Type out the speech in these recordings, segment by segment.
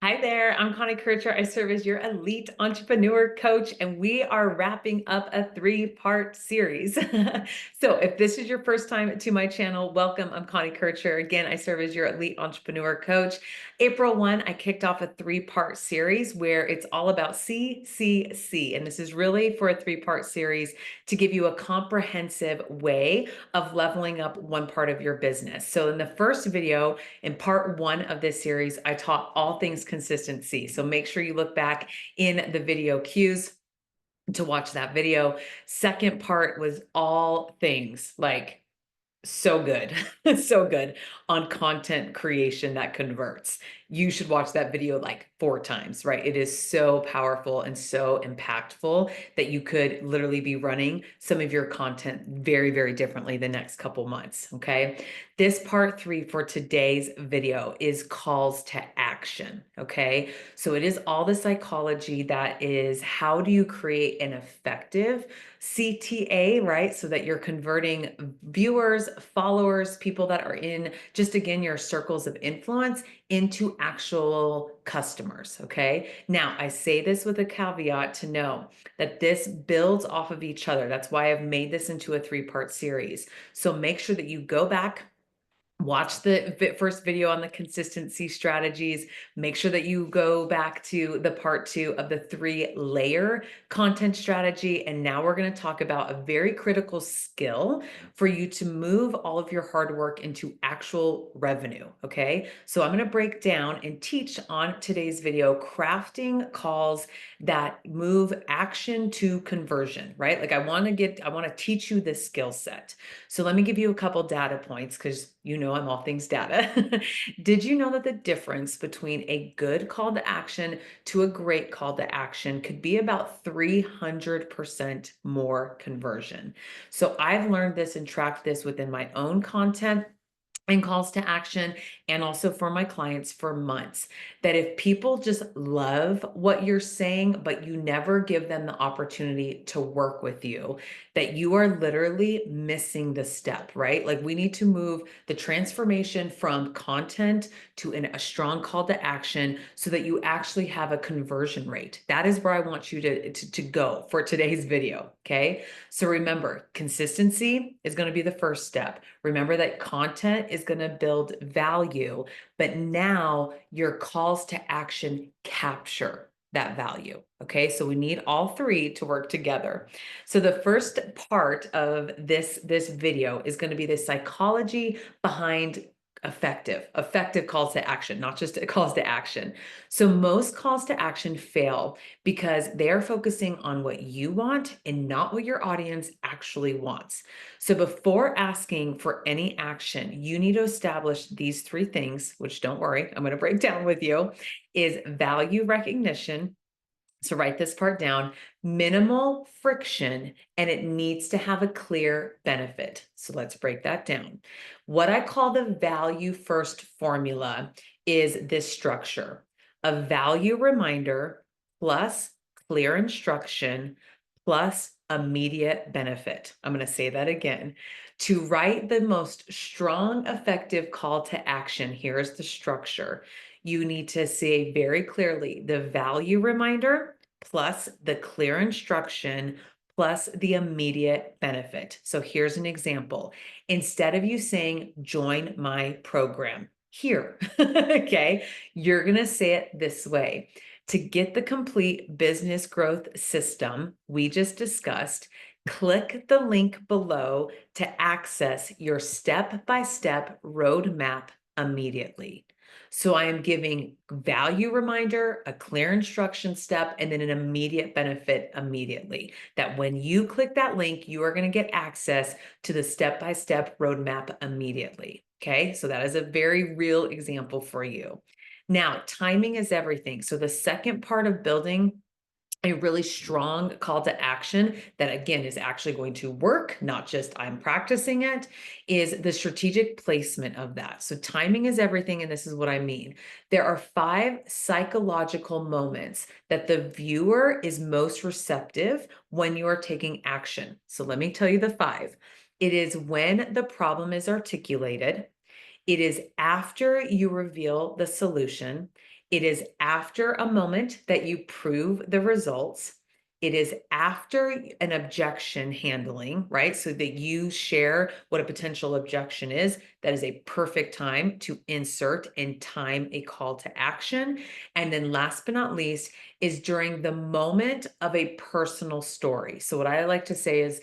Hi there, I'm Connie Kircher. I serve as your elite entrepreneur coach, and we are wrapping up a three-part series. So, if this is your first time to my channel, welcome. I'm Connie Kircher. Again, I serve as your elite entrepreneur coach. April 1, I kicked off a three-part series where it's all about CCC. And this is really for a three-part series to give you a comprehensive way of leveling up one part of your business. So, in the first video, in part 1 of this series, I taught all things consistency. So make sure you look back in the video cues to watch that video. Second part was all things like so good, so good on content creation that converts. You should watch that video like 4 times, right? It is so powerful and so impactful that you could literally be running some of your content very, very differently the next couple months, okay? This part 3 for today's video is calls to action, okay? So it is all the psychology that is how do you create an effective CTA, right? So that you're converting viewers, followers, people that are in just again your circles of influence into actual customers. Okay. Now, I say this with a caveat to know that this builds off of each other. That's why I've made this into a three-part series. So make sure that you go back. Watch the first video on the consistency strategies. Make sure that you go back to the part 2 of the 3-layer content strategy. And now we're going to talk about a very critical skill for you to move all of your hard work into actual revenue. Okay. So I'm going to break down and teach on today's video crafting calls that move action to conversion, right? Like I want to teach you this skill set. So let me give you a couple data points because you know I'm all things data. Did you know that the difference between a good call to action to a great call to action could be about 300% more conversion? So I've learned this and tracked this within my own content and calls to action, and also for my clients for months. That if people just love what you're saying, but you never give them the opportunity to work with you, that you are literally missing the step, right? Like we need to move the transformation from content to a strong call to action so that you actually have a conversion rate. That is where I want you to go for today's video, okay? So remember, consistency is going to be the first step. Remember that content is going to build value, but now your calls to action capture that value. Okay, so we need all three to work together. So the first part of this video is going to be the psychology behind effective calls to action, not just calls to action. So most calls to action fail because they're focusing on what you want and not what your audience actually wants. So before asking for any action, you need to establish these 3 things, which don't worry, I'm going to break down with you, is value recognition. So write this part down, minimal friction, and it needs to have a clear benefit. So let's break that down. What I call the value first formula is this structure: a value reminder plus clear instruction plus immediate benefit. I'm going to say that again. To write the most strong, effective call to action, here's the structure. You need to say very clearly the value reminder plus the clear instruction plus the immediate benefit. So here's an example. Instead of you saying, join my program here, okay, you're going to say it this way. To get the complete business growth system we just discussed, click the link below to access your step-by-step roadmap immediately. So I am giving value reminder, a clear instruction step, and then an immediate benefit immediately. That when you click that link, you are going to get access to the step-by-step roadmap immediately. Okay, so that is a very real example for you. Now, timing is everything. So the second part of building a really strong call to action that again is actually going to work, not just I'm practicing it, is the strategic placement of that. So timing is everything, and this is what I mean. There are 5 psychological moments that the viewer is most receptive when you are taking action. So let me tell you the 5. It is when the problem is articulated. It is after you reveal the solution. It is after a moment that you prove the results. It is after an objection handling, right? So that you share what a potential objection is. That is a perfect time to insert and time a call to action. And then last but not least is during the moment of a personal story. So what I like to say is,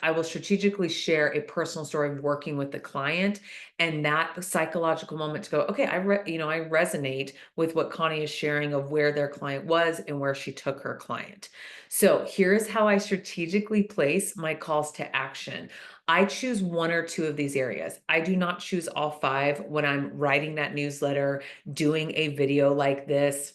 I will strategically share a personal story of working with the client, and that psychological moment to go, okay, I resonate with what Connie is sharing of where their client was and where she took her client. So here's how I strategically place my calls to action. I choose one or two of these areas. I do not choose all five when I'm writing that newsletter, doing a video like this,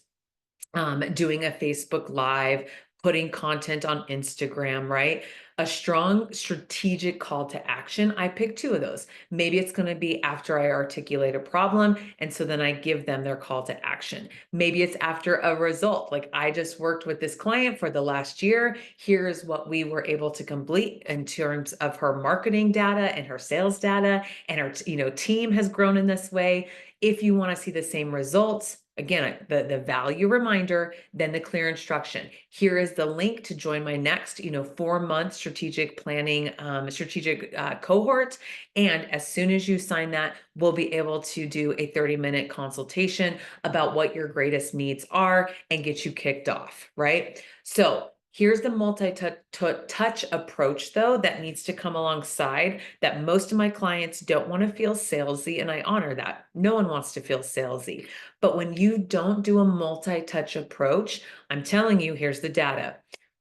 doing a Facebook Live, putting content on Instagram, right? A strong strategic call to action. I pick two of those. Maybe it's going to be after I articulate a problem. And so then I give them their call to action. Maybe it's after a result. Like, I just worked with this client for the last year. Here's what we were able to complete in terms of her marketing data and her sales data. And her, team has grown in this way. If you want to see the same results, again, the value reminder, then the clear instruction. Here is the link to join my next, 4-month strategic planning, strategic cohort. And as soon as you sign that, we'll be able to do a 30-minute consultation about what your greatest needs are and get you kicked off, right? So here's the multi-touch approach, though, that needs to come alongside that. Most of my clients don't want to feel salesy, and I honor that. No one wants to feel salesy. But when you don't do a multi-touch approach, I'm telling you, here's the data.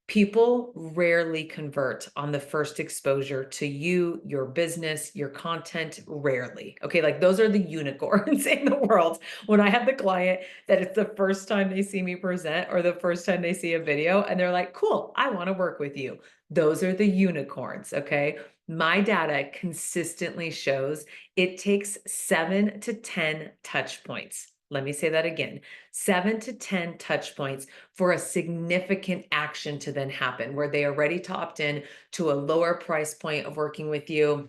People rarely convert on the first exposure to you, your business, your content, rarely. Okay, like those are the unicorns in the world. When I have the client that it's the first time they see me present or the first time they see a video and they're like, cool, I want to work with you. Those are the unicorns, okay? My data consistently shows it takes 7 to 10 touch points. Let me say that again, 7 to 10 touch points for a significant action to then happen, where they are ready to opt in to a lower price point of working with you,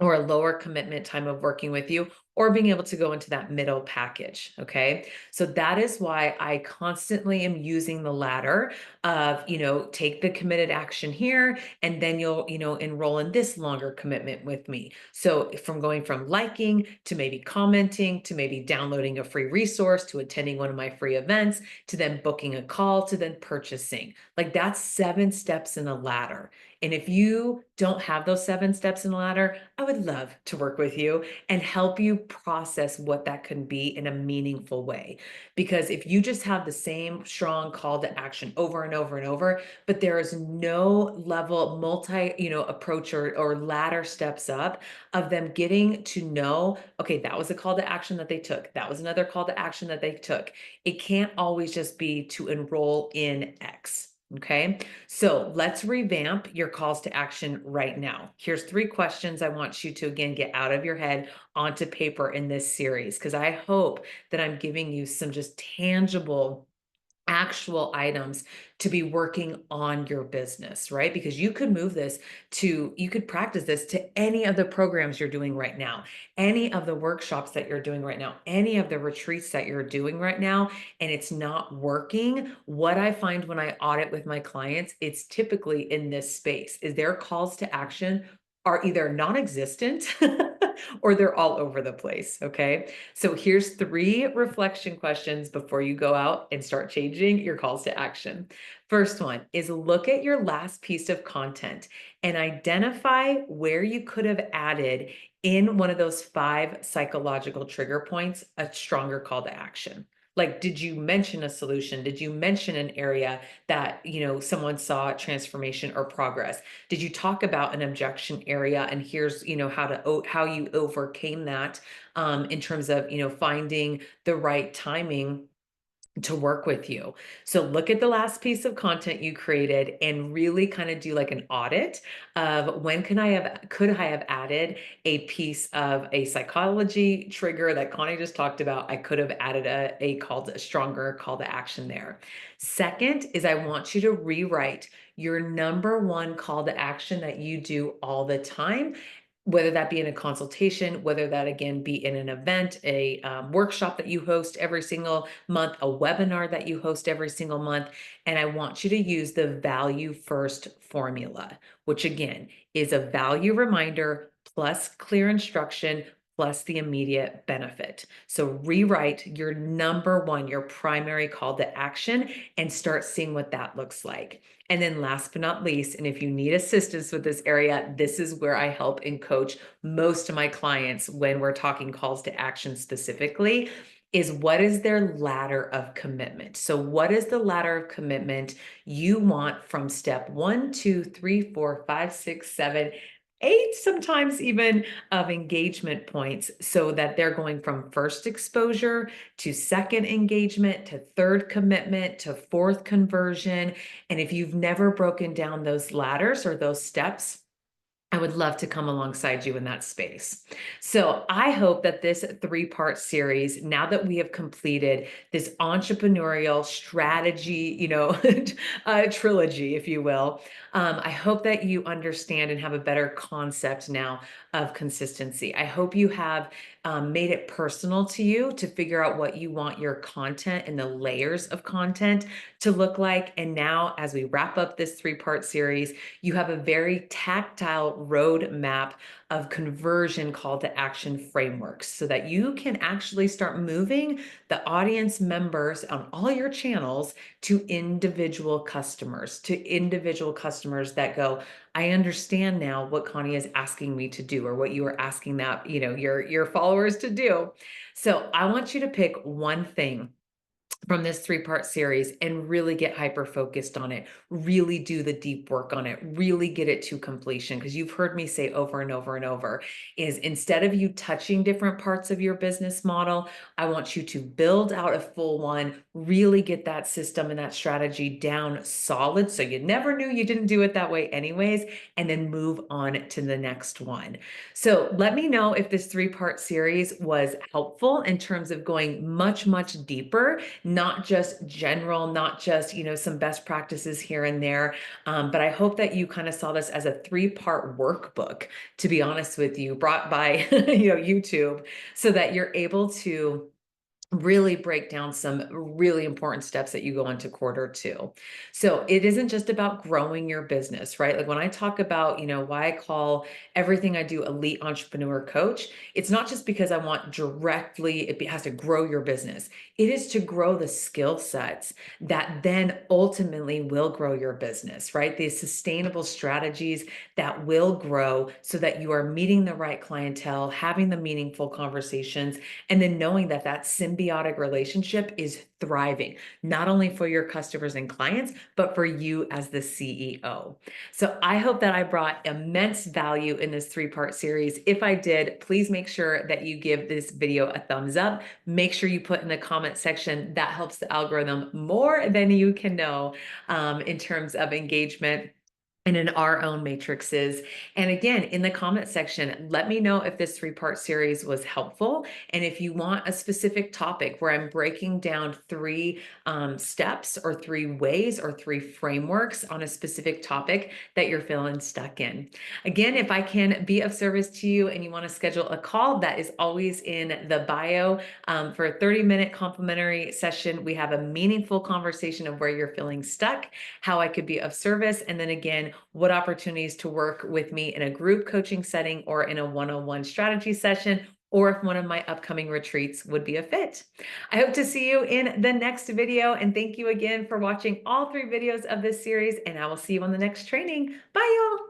or a lower commitment time of working with you, or being able to go into that middle package. Okay. So that is why I constantly am using the ladder of, take the committed action here, and then you'll, enroll in this longer commitment with me. So from going from liking to maybe commenting to maybe downloading a free resource to attending one of my free events to then booking a call to then purchasing, like that's 7 steps in a ladder. And if you don't have those 7 steps in the ladder, I would love to work with you and help you process what that can be in a meaningful way. Because if you just have the same strong call to action over and over and over, but there is no level approach or ladder steps up of them getting to know, okay, that was a call to action that they took. That was another call to action that they took. It can't always just be to enroll in X. Okay. So let's revamp your calls to action right now. Here's 3 questions I want you to, again, get out of your head onto paper in this series, because I hope that I'm giving you some just tangible actual items to be working on your business, right? Because you could practice this to any of the programs you're doing right now, any of the workshops that you're doing right now, any of the retreats that you're doing right now, and it's not working. What I find when I audit with my clients, it's typically in this space, is their calls to action are either non-existent or they're all over the place. Okay. So here's 3 reflection questions before you go out and start changing your calls to action. First one is, look at your last piece of content and identify where you could have added in one of those 5 psychological trigger points a stronger call to action. Like, did you mention a solution? Did you mention an area that, someone saw transformation or progress? Did you talk about an objection area, and here's, how you overcame that, in terms of, finding the right timing to work with you. So look at the last piece of content you created and really kind of do like an audit of when could I have added a piece of a psychology trigger that Connie just talked about. I could have added a stronger call to action there. Second is, I want you to rewrite your number 1 call to action that you do all the time whether that be in a consultation, whether that again be in an event, a workshop that you host every single month, a webinar that you host every single month. And I want you to use the value first formula, which again is a value reminder plus clear instruction plus the immediate benefit. So rewrite your number one, your primary call to action, and start seeing what that looks like. And then last but not least, and if you need assistance with this area, this is where I help and coach most of my clients when we're talking calls to action specifically, is what is their ladder of commitment? So what is the ladder of commitment you want from step 1, 2, 3, 4, 5, 6, 7, 8, sometimes even of engagement points, so that they're going from first exposure to second engagement to third commitment to fourth conversion. And if you've never broken down those ladders or those steps, I would love to come alongside you in that space. So I hope that this three-part series, now that we have completed this entrepreneurial strategy, trilogy, if you will, I hope that you understand and have a better concept now of consistency. I hope you have made it personal to you to figure out what you want your content and the layers of content to look like. And now, as we wrap up this three-part series, you have a very tactile roadmap of conversion call to action frameworks so that you can actually start moving the audience members on all your channels to individual customers, that go, I understand now what Connie is asking me to do, or what you are asking that, your followers to do. So I want you to pick one thing from this three-part series and really get hyper focused on it, really do the deep work on it, really get it to completion. Because you've heard me say over and over and over is, instead of you touching different parts of your business model, I want you to build out a full one, really get that system and that strategy down solid so you never knew you didn't do it that way anyways, and then move on to the next one. So let me know if this three-part series was helpful in terms of going much, much deeper, not just general, not just, some best practices here and there. But I hope that you kind of saw this as a three-part workbook, to be honest with you, brought by, YouTube, so that you're able to really break down some really important steps that you go into quarter two. So it isn't just about growing your business, right? Like when I talk about, why I call everything I do elite entrepreneur coach, it's not just because I want directly, it has to grow your business. It is to grow the skill sets that then ultimately will grow your business, right? These sustainable strategies that will grow so that you are meeting the right clientele, having the meaningful conversations, and then knowing that that symbiotic relationship is thriving, not only for your customers and clients, but for you as the CEO. So I hope that I brought immense value in this three-part series. If I did, please make sure that you give this video a thumbs up. Make sure you put in the comment section. That helps the algorithm more than you can know in terms of engagement and in our own matrices. And again, in the comment section, let me know if this three-part series was helpful. And if you want a specific topic where I'm breaking down three steps or three ways or three frameworks on a specific topic that you're feeling stuck in. Again, if I can be of service to you and you want to schedule a call, that is always in the bio for a 30-minute complimentary session. We have a meaningful conversation of where you're feeling stuck, how I could be of service, and then again, what opportunities to work with me in a group coaching setting or in a one-on-one strategy session, or if one of my upcoming retreats would be a fit. I hope to see you in the next video, and thank you again for watching all three videos of this series, and I will see you on the next training. Bye, y'all.